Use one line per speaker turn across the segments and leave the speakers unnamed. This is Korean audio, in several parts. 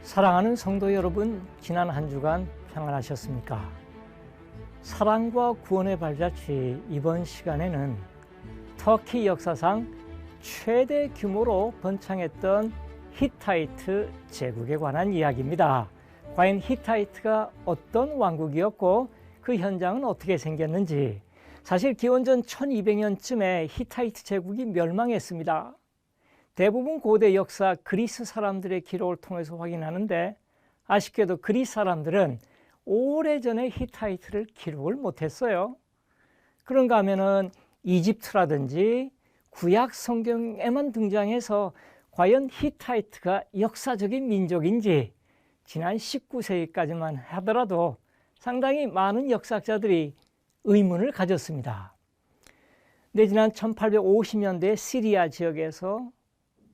사랑하는 성도 여러분, 지난 한 주간 평안하셨습니까? 사랑과 구원의 발자취, 이번 시간에는 터키 역사상 최대 규모로 번창했던 히타이트 제국에 관한 이야기입니다. 과연 히타이트가 어떤 왕국이었고 그 현장은 어떻게 생겼는지. 사실 기원전 1200년쯤에 히타이트 제국이 멸망했습니다. 대부분 고대 역사 그리스 사람들의 기록을 통해서 확인하는데, 아쉽게도 그리스 사람들은 오래전에 히타이트를 기록을 못했어요. 그런가 하면은 이집트라든지 구약 성경에만 등장해서 과연 히타이트가 역사적인 민족인지 지난 19세기까지만 하더라도 상당히 많은 역사학자들이 의문을 가졌습니다. 근데 지난 1850년대 시리아 지역에서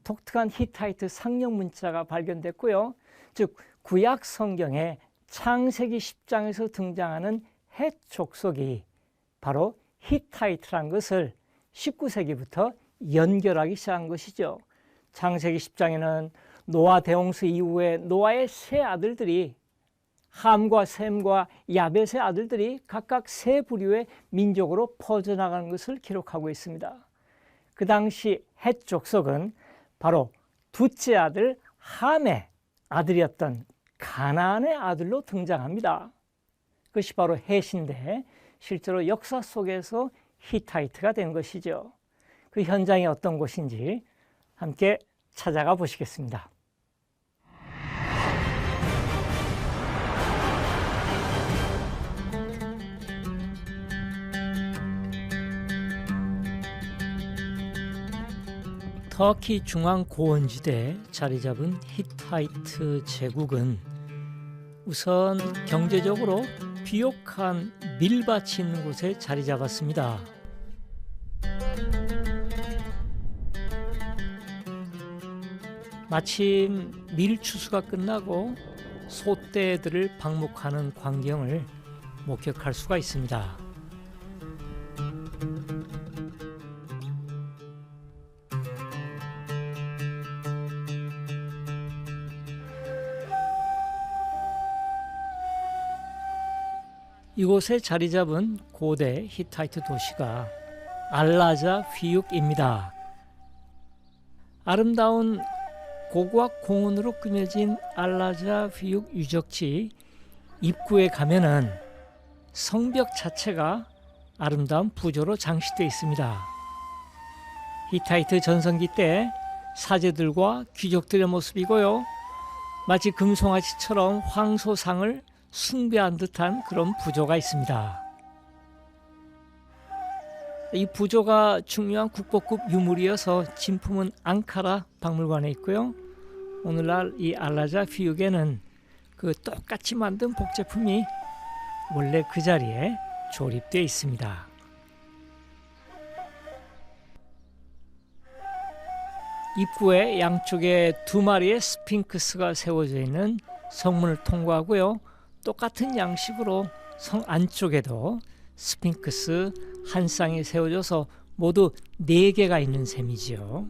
독특한 히타이트 상령 문자가 발견됐고요. 즉 구약 성경의 창세기 10장에서 등장하는 헷 족속이 바로 히타이트란 것을 19세기부터 연결하기 시작한 것이죠. 창세기 10장에는 노아 대홍수 이후에 노아의 세 아들들이, 함과 셈과 야벳의 아들들이 각각 세 부류의 민족으로 퍼져나가는 것을 기록하고 있습니다. 그 당시 헷 족속은 바로 둘째 아들 함의 아들이었던 가나안의 아들로 등장합니다. 그것이 바로 헷인데 실제로 역사 속에서 히타이트가 된 것이죠. 그 현장이 어떤 곳인지 함께 찾아가 보시겠습니다. 터키 중앙 고원지대에 자리 잡은 히타이트 제국은 우선 경제적으로 비옥한 밀밭이 있는 곳에 자리 잡았습니다. 마침 밀추수가 끝나고 소떼들을 방목하는 광경을 목격할 수가 있습니다. 이곳에 자리 잡은 고대 히타이트 도시가 알라자 휘육입니다. 아름다운 고고학 공원으로 꾸며진 알라자 휘육 유적지 입구에 가면은 성벽 자체가 아름다운 부조로 장식되어 있습니다. 히타이트 전성기 때 사제들과 귀족들의 모습이고요. 마치 금송아지처럼 황소상을 숭배한 듯한 그런 부조가 있습니다. 이 부조가 중요한 국보급 유물이어서 진품은 앙카라 박물관에 있고요. 오늘날 이 알라자 휘육에는 그 똑같이 만든 복제품이 원래 그 자리에 조립되어 있습니다. 입구에 양쪽에 두 마리의 스핑크스가 세워져 있는 성문을 통과하고요. 똑같은 양식으로 성 안쪽에도 스핑크스 한 쌍이 세워져서 모두 4개가 있는 셈이지요.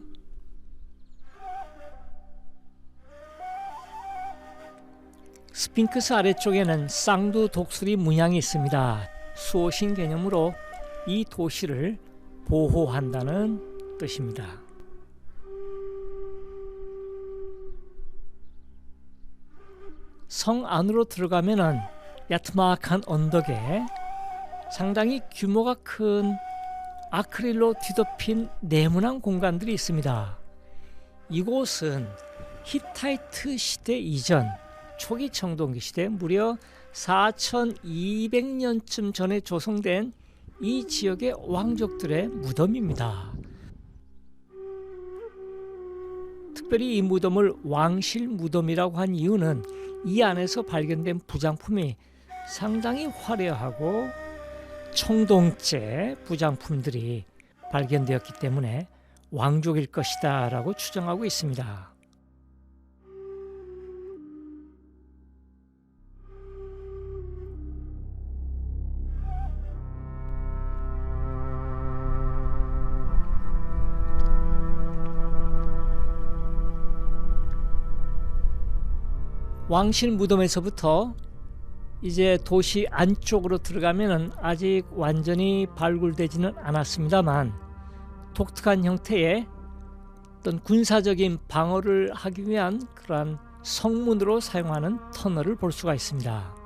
스핑크스 아래쪽에는 쌍두 독수리 문양이 있습니다. 수호신 개념으로 이 도시를 보호한다는 뜻입니다. 성 안으로 들어가면은 야트막한 언덕에 상당히 규모가 큰 아크릴로 뒤덮인 네모난 공간들이 있습니다. 이곳은 히타이트 시대 이전 초기 청동기 시대 무려 4200년쯤 전에 조성된 이 지역의 왕족들의 무덤입니다. 특별히 이 무덤을 왕실 무덤이라고 한 이유는 이 안에서 발견된 부장품이 상당히 화려하고 청동제 부장품들이 발견되었기 때문에 왕족일 것이다 라고 추정하고 있습니다. 왕실 무덤에서부터 이제 도시 안쪽으로 들어가면은 아직 완전히 발굴되지는 않았습니다만 독특한 형태의 어떤 군사적인 방어를 하기 위한 그러한 성문으로 사용하는 터널을 볼 수가 있습니다.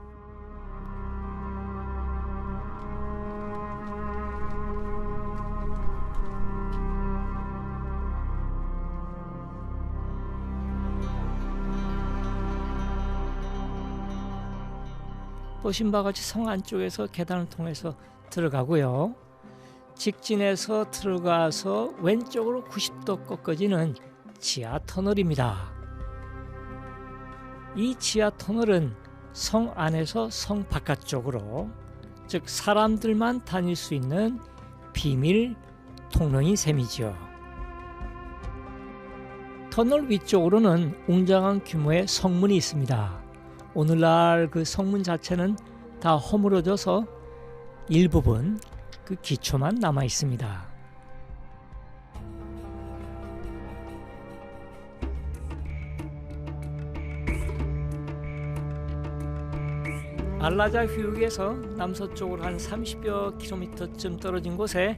보신 바와 같이 성 안쪽에서 계단을 통해서 들어가고요. 직진해서 들어가서 왼쪽으로 90도 꺾어지는 지하 터널입니다. 이 지하 터널은 성 안에서 성 바깥쪽으로, 즉 사람들만 다닐 수 있는 비밀 통로인 셈이죠. 터널 위쪽으로는 웅장한 규모의 성문이 있습니다. 오늘날 그 성문 자체는 다 허물어져서 일부분 그 기초만 남아 있습니다. 알라자 휴육에서 남서쪽으로 한 30여 킬로미터쯤 떨어진 곳에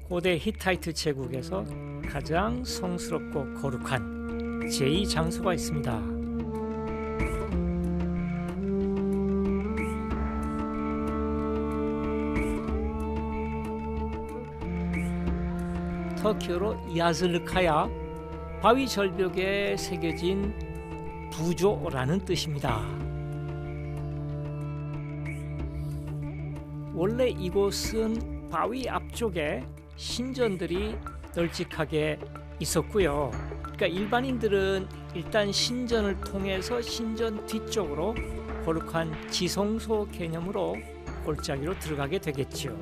고대 히타이트 제국에서 가장 성스럽고 거룩한 제2장소가 있습니다. 터키어로 야즐카야, 바위 절벽에 새겨진 부조라는 뜻입니다. 원래 이곳은 바위 앞쪽에 신전들이 널찍하게 있었고요. 그러니까 일반인들은 일단 신전을 통해서 신전 뒤쪽으로 거룩한 지성소 개념으로 골짜기로 들어가게 되겠죠.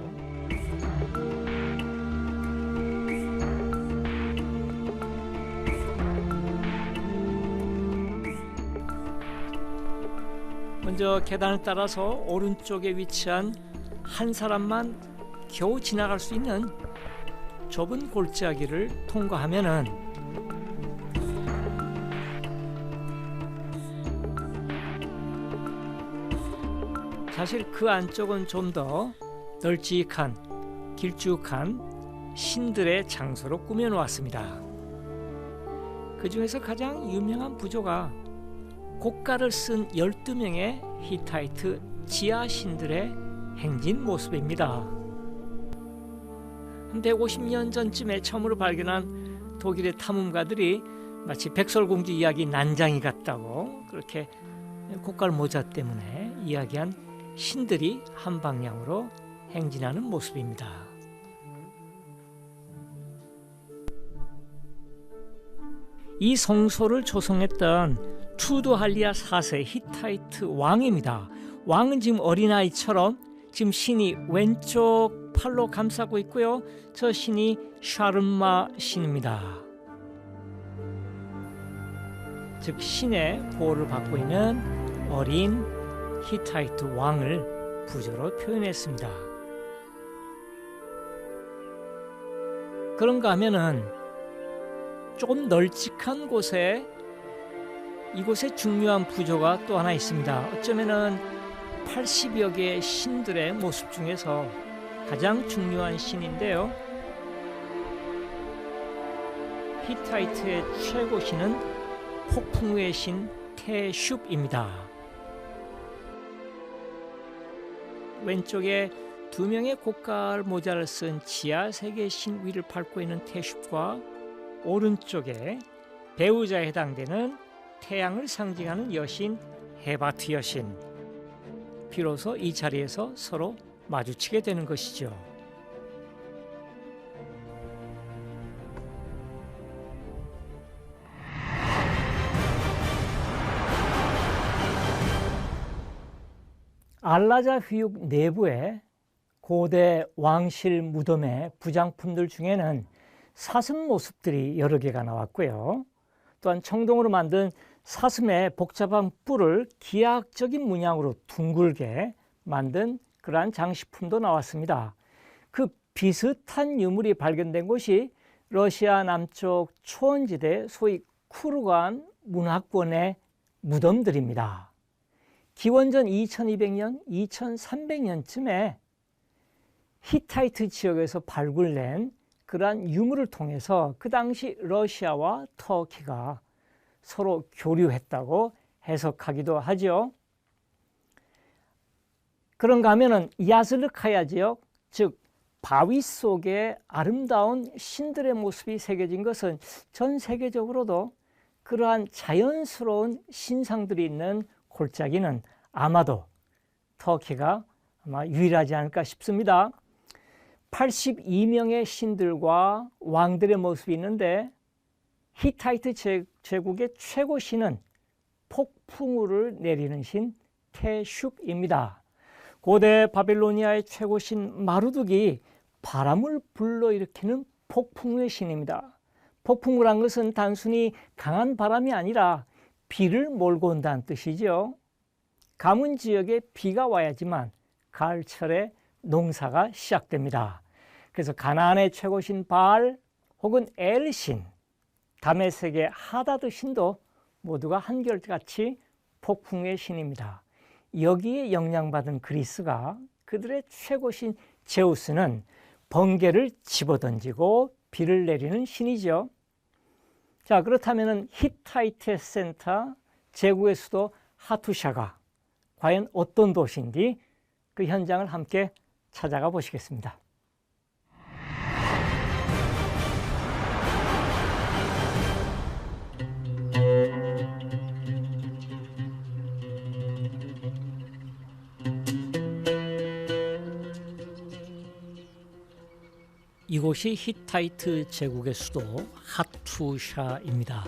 먼저 계단을 따라서 오른쪽에 위치한 한 사람만 겨우 지나갈 수 있는 좁은 골짜기를 통과하면은 사실 그 안쪽은 좀 더 널찍한 길쭉한 신들의 장소로 꾸며 놓았습니다. 그 중에서 가장 유명한 부조가 곡가를 쓴 12명의 히타이트 지하 신들의 행진 모습입니다. 한 150년 전쯤에 처음으로 발견한 독일의 탐험가들이 마치 백설공주 이야기 난장이 같다고 그렇게 곡갈 모자 때문에 이야기한 신들이 한 방향으로 행진하는 모습입니다. 이 성소를 조성했던 투두할리아 4세 히타이트 왕입니다. 왕은 지금 어린아이처럼 지금 신이 왼쪽 팔로 감싸고 있고요. 저 신이 샤르마 신입니다. 즉 신의 보호를 받고 있는 어린 히타이트 왕을 부조로 표현했습니다. 그런가 하면은 조금 널찍한 곳에 이곳에 중요한 부조가 또 하나 있습니다. 어쩌면은 80여 개의 신들의 모습 중에서 가장 중요한 신인데요. 히타이트의 최고 신은 폭풍우의 신 테슈프입니다. 왼쪽에 2명의 곡갈 모자를 쓴 지하 세계 신 위를 밟고 있는 테슈프와 오른쪽에 배우자에 해당되는 태양을 상징하는 여신 헤바트 여신, 비로소 이 자리에서 서로 마주치게 되는 것이죠. 알라자 휘육 내부의 고대 왕실 무덤의 부장품들 중에는 사슴 모습들이 여러 개가 나왔고요. 또한 청동으로 만든 사슴의 복잡한 뿔을 기하학적인 문양으로 둥글게 만든 그러한 장식품도 나왔습니다. 그 비슷한 유물이 발견된 곳이 러시아 남쪽 초원지대 소위 쿠르간 문화권의 무덤들입니다. 기원전 2200년, 2300년쯤에 히타이트 지역에서 발굴된 그러한 유물을 통해서 그 당시 러시아와 터키가 서로 교류했다고 해석하기도 하죠. 그런가 하면은 야슬르카야 지역, 즉 바위 속에 아름다운 신들의 모습이 새겨진 것은 전 세계적으로도 그러한 자연스러운 신상들이 있는 골짜기는 아마도 터키가 아마 유일하지 않을까 싶습니다. 82명의 신들과 왕들의 모습이 있는데 히타이트 제국의 최고 신은 폭풍우를 내리는 신 테슈크입니다. 고대 바빌로니아의 최고 신 마르둑이 바람을 불러일으키는 폭풍우의 신입니다. 폭풍우란 것은 단순히 강한 바람이 아니라 비를 몰고 온다는 뜻이죠. 가문 지역에 비가 와야지만 가을철에 농사가 시작됩니다. 그래서 가나안의 최고신 바알 혹은 엘신, 다메섹의 하다드 신도 모두가 한결같이 폭풍의 신입니다. 여기에 영향받은 그리스가 그들의 최고신 제우스는 번개를 집어던지고 비를 내리는 신이죠. 자, 그렇다면 히타이트의 센터, 제국의 수도 하투샤가 과연 어떤 도시인지 그 현장을 함께 찾아가 보시겠습니다. 이곳이 히타이트 제국의 수도 하투샤입니다.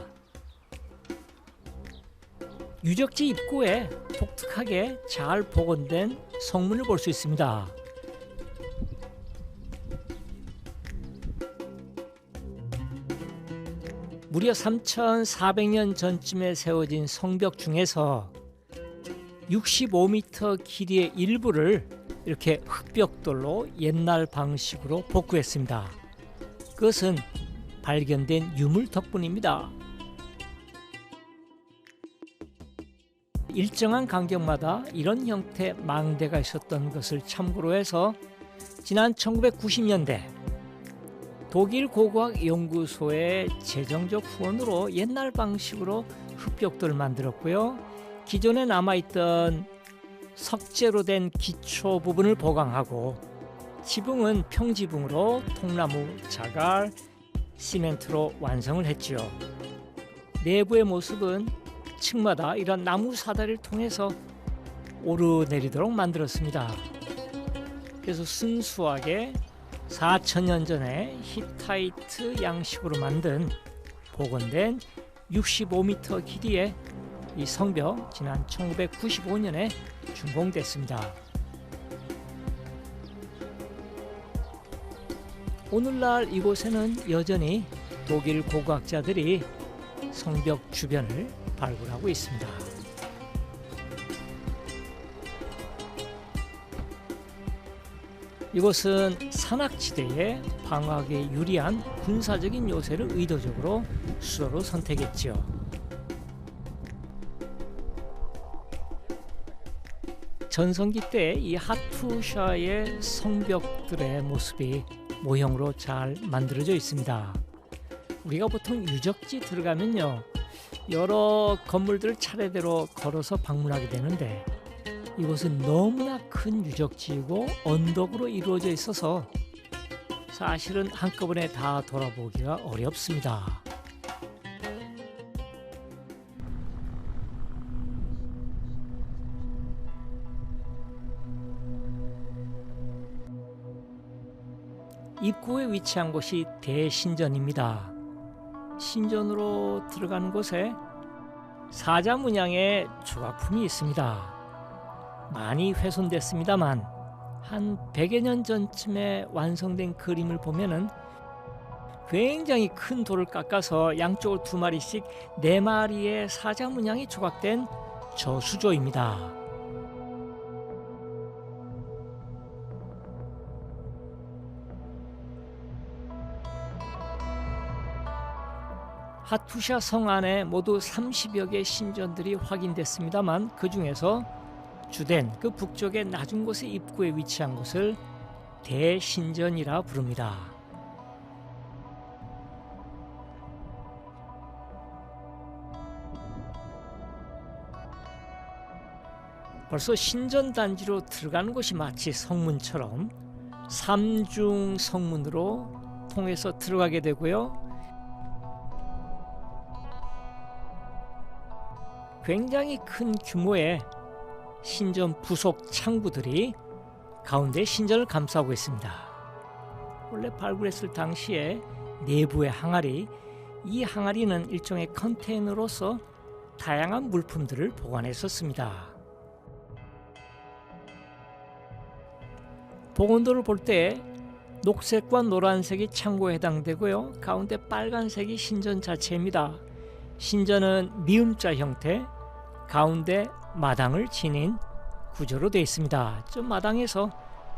유적지 입구에 독특하게 잘 복원된 성문을 볼 수 있습니다. 무려 3,400년 전쯤에 세워진 성벽 중에서 65m 길이의 일부를 이렇게 흙벽돌로 옛날 방식으로 복구했습니다. 그것은 발견된 유물 덕분입니다. 일정한 간격마다 이런 형태의 망대가 있었던 것을 참고로 해서 지난 1990년대 독일 고고학 연구소의 재정적 후원으로 옛날 방식으로 흙벽돌을 만들었고요. 기존에 남아있던 석재로 된 기초 부분을 보강하고 지붕은 평지붕으로 통나무, 자갈, 시멘트로 완성을 했지요. 내부의 모습은 층마다 이런 나무 사다리를 통해서 오르내리도록 만들었습니다. 그래서 순수하게 4,000년 전에 히타이트 양식으로 만든 복원된 65m 길이의 이 성벽, 지난 1995년에 준공됐습니다. 오늘날 이곳에는 여전히 독일 고고학자들이 성벽 주변을 발굴하고 있습니다. 이곳은 산악지대에 방어하기에 유리한 군사적인 요새를 의도적으로 수로로 선택했죠. 전성기 때 이 하투샤의 성벽들의 모습이 모형으로 잘 만들어져 있습니다. 우리가 보통 유적지 들어가면요, 여러 건물들을 차례대로 걸어서 방문하게 되는데 이곳은 너무나 큰 유적지이고 언덕으로 이루어져 있어서 사실은 한꺼번에 다 돌아보기가 어렵습니다. 입구에 위치한 곳이 대신전입니다. 신전으로 들어가는 곳에 사자 문양의 조각품이 있습니다. 많이 훼손됐습니다만 한 100여 년 전쯤에 완성된 그림을 보면은 굉장히 큰 돌을 깎아서 양쪽을 2마리씩 4마리의 사자 문양이 조각된 저수조입니다. 하투샤 성 안에 모두 30여 개의 신전들이 확인됐습니다만 그 중에서 주된 그 북쪽의 낮은 곳의 입구에 위치한 곳을 대신전이라 부릅니다. 벌써 신전 단지로 들어가는 곳이 마치 성문처럼 삼중 성문으로 통해서 들어가게 되고요. 굉장히 큰 규모의 신전 부속 창구들이 가운데 신전을 감싸고 있습니다. 원래 발굴했을 당시에 내부의 항아리, 이 항아리는 일종의 컨테이너로서 다양한 물품들을 보관했었습니다. 복원도를 볼 때 녹색과 노란색이 창고에 해당되고요. 가운데 빨간색이 신전 자체입니다. 신전은 미음자 형태, 가운데 마당을 지닌 구조로 되어 있습니다. 저 마당에서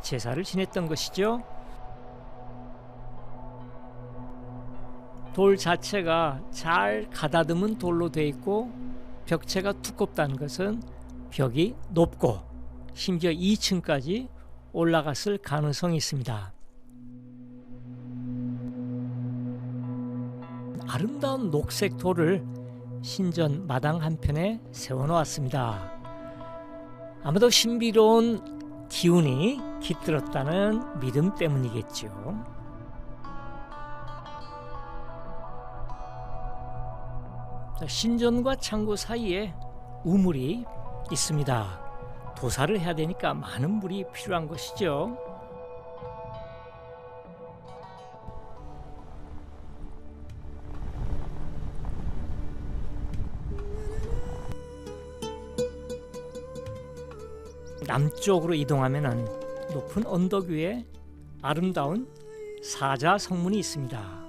제사를 지냈던 것이죠. 돌 자체가 잘 가다듬은 돌로 되어 있고 벽체가 두껍다는 것은 벽이 높고 심지어 2층까지 올라갔을 가능성이 있습니다. 아름다운 녹색 돌을 신전 마당 한편에 세워놓았습니다. 아마도 신비로운 기운이 깃들었다는 믿음 때문이겠죠. 신전과 창고 사이에 우물이 있습니다. 도사를 해야 되니까 많은 물이 필요한 것이죠. 남쪽으로 이동하면 높은 언덕 위에 아름다운 사자 성문이 있습니다.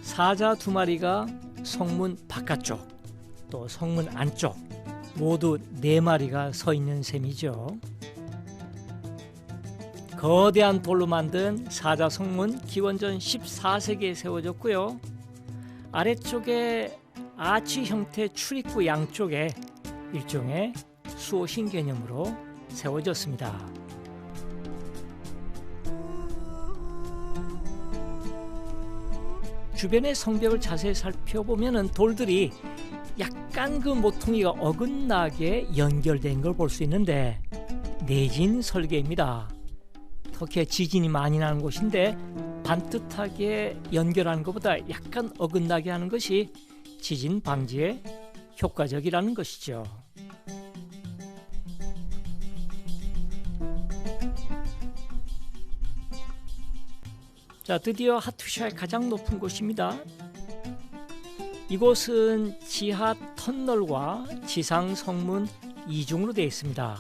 사자 2마리가 성문 바깥쪽 또 성문 안쪽 모두 4마리가 서 있는 셈이죠. 거대한 돌로 만든 사자 성문 기원전 14세기에 세워졌고요. 아래쪽에 아치 형태 출입구 양쪽에 일종의 수호신 개념으로 세워졌습니다. 주변의 성벽을 자세히 살펴보면 돌들이 약간 그 모퉁이가 어긋나게 연결된 걸 볼 수 있는데 내진 설계입니다. 터키에 지진이 많이 나는 곳인데 반듯하게 연결하는 것보다 약간 어긋나게 하는 것이 지진 방지에 효과적이라는 것이죠. 자, 드디어 하투샤의 가장 높은 곳입니다. 이곳은 지하 터널과 지상 성문 이중으로 되어 있습니다.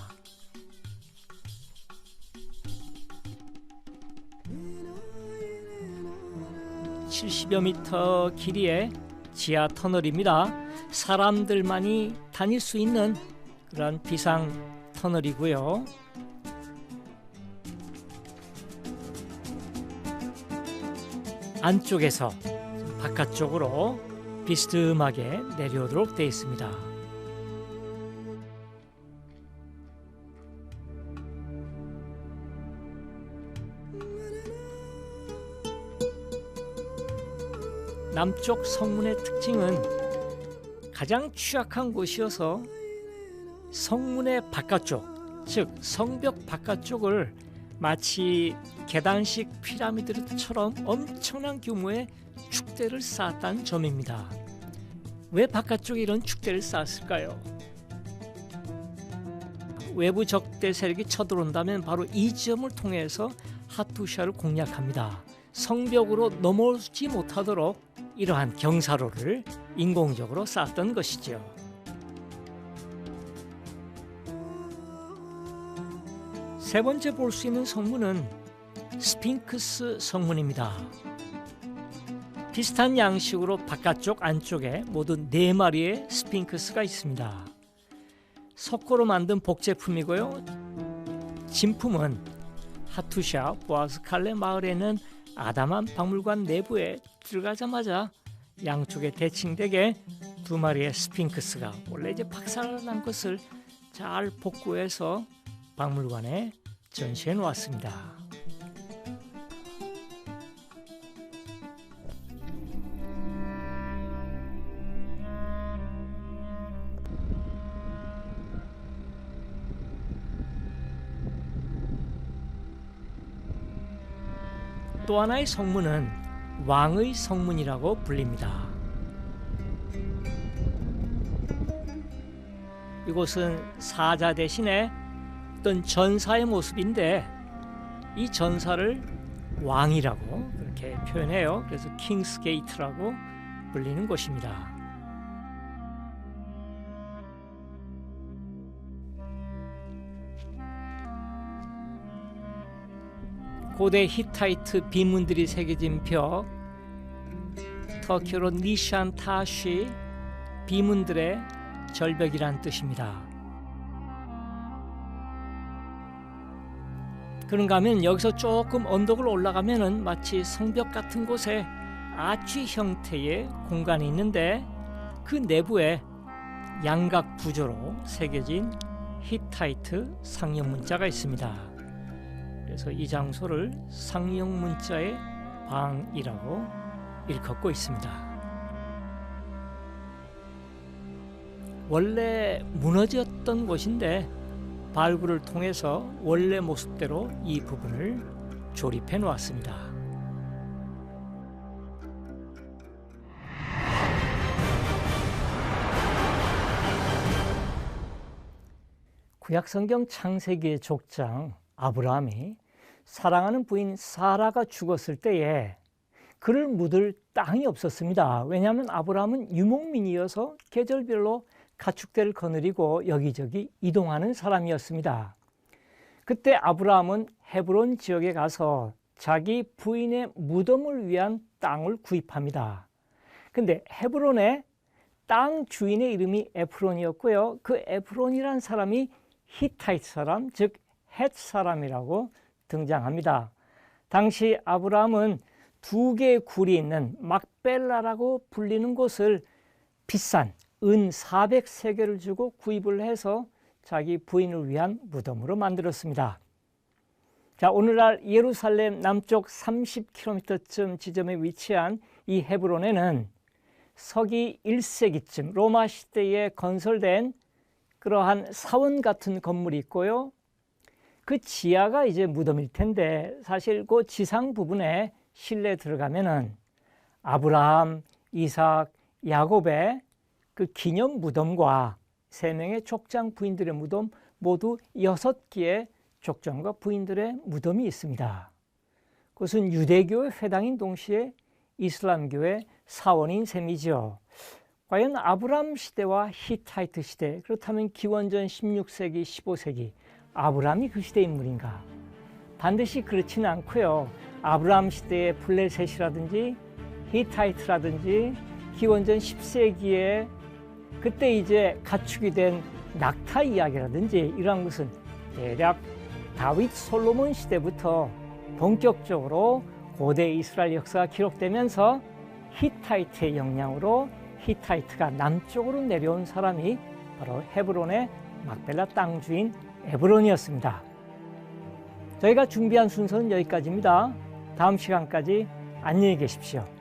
(70여) 미터 길이의 지하 터널입니다. 사람들만이 다닐 수 있는 그런 비상 터널이고요. 안쪽에서 바깥쪽으로 비스듬하게 내려오도록 되어 있습니다. 남쪽 성문의 특징은 가장 취약한 곳이어서 성문의 바깥쪽, 즉 성벽 바깥쪽을 마치 계단식 피라미드처럼 엄청난 규모의 축대를 쌓았다는 점입니다. 왜 바깥쪽에 이런 축대를 쌓았을까요? 외부 적대 세력이 쳐들어온다면 바로 이 지점을 통해서 하투샤를 공략합니다. 성벽으로 넘어오지 못하도록 이러한 경사로를 인공적으로 쌓았던 것이죠. 세 번째 볼 수 있는 성문은 스핑크스 성문입니다. 비슷한 양식으로 바깥쪽 안쪽에 모두 4마리의 스핑크스가 있습니다. 석고로 만든 복제품이고요. 진품은 하투샤 보아스칼레 마을에는 아담한 박물관 내부에 들어가자마자 양쪽에 대칭되게 두 마리의 스핑크스가 원래 이제 박살난 것을 잘 복구해서 박물관에 전시해 놓았습니다. 또 하나의 성문은 왕의 성문이라고 불립니다. 이곳은 사자 대신에 어떤 전사의 모습인데 이 전사를 왕이라고 그렇게 표현해요. 그래서 킹스 게이트라고 불리는 곳입니다. 고대 히타이트 비문들이 새겨진 벽, 터키어로 니샨타시, 비문들의 절벽이란 뜻입니다. 그런가 하면 여기서 조금 언덕을 올라가면은 마치 성벽 같은 곳에 아치 형태의 공간이 있는데 그 내부에 양각 구조로 새겨진 히타이트 상형 문자가 있습니다. 그래서 이 장소를 상형 문자의 방이라고 일컫고 있습니다. 원래 무너졌던 곳인데 발굴을 통해서 원래 모습대로 이 부분을 조립해 놓았습니다. 구약성경 창세기의 족장 아브라함이 사랑하는 부인 사라가 죽었을 때에 그를 묻을 땅이 없었습니다. 왜냐하면 아브라함은 유목민이어서 계절별로 가축대를 거느리고 여기저기 이동하는 사람이었습니다. 그때 아브라함은 헤브론 지역에 가서 자기 부인의 무덤을 위한 땅을 구입합니다. 근데 헤브론의 땅 주인의 이름이 에프론이었고요. 그 에프론이란 사람이 히타이트 사람, 즉 헷 사람이라고 등장합니다. 당시 아브라함은 두 개의 굴이 있는 막벨라라고 불리는 곳을 비싼 은 400세겔을 주고 구입을 해서 자기 부인을 위한 무덤으로 만들었습니다. 자, 오늘날 예루살렘 남쪽 30km쯤 지점에 위치한 이 헤브론에는 서기 1세기쯤 로마 시대에 건설된 그러한 사원 같은 건물이 있고요. 그 지하가 이제 무덤일 텐데 사실 그 지상 부분에 실내 들어가면은 아브라함, 이삭, 야곱의 그 기념 무덤과 3명의 족장 부인들의 무덤 모두 6개의 족장과 부인들의 무덤이 있습니다. 그것은 유대교의 회당인 동시에 이슬람교의 사원인 셈이죠. 과연 아브라함 시대와 히타이트 시대, 그렇다면 기원전 16세기, 15세기 아브라함이 그 시대 인물인가? 반드시 그렇지는 않고요. 아브라함 시대의 블레셋이라든지 히타이트라든지 기원전 10세기에 그때 이제 가축이 된 낙타 이야기라든지 이러한 것은 대략 다윗 솔로몬 시대부터 본격적으로 고대 이스라엘 역사가 기록되면서 히타이트의 영향으로 히타이트가 남쪽으로 내려온 사람이 바로 헤브론의 막벨라 땅 주인 에브론이었습니다. 저희가 준비한 순서는 여기까지입니다. 다음 시간까지 안녕히 계십시오.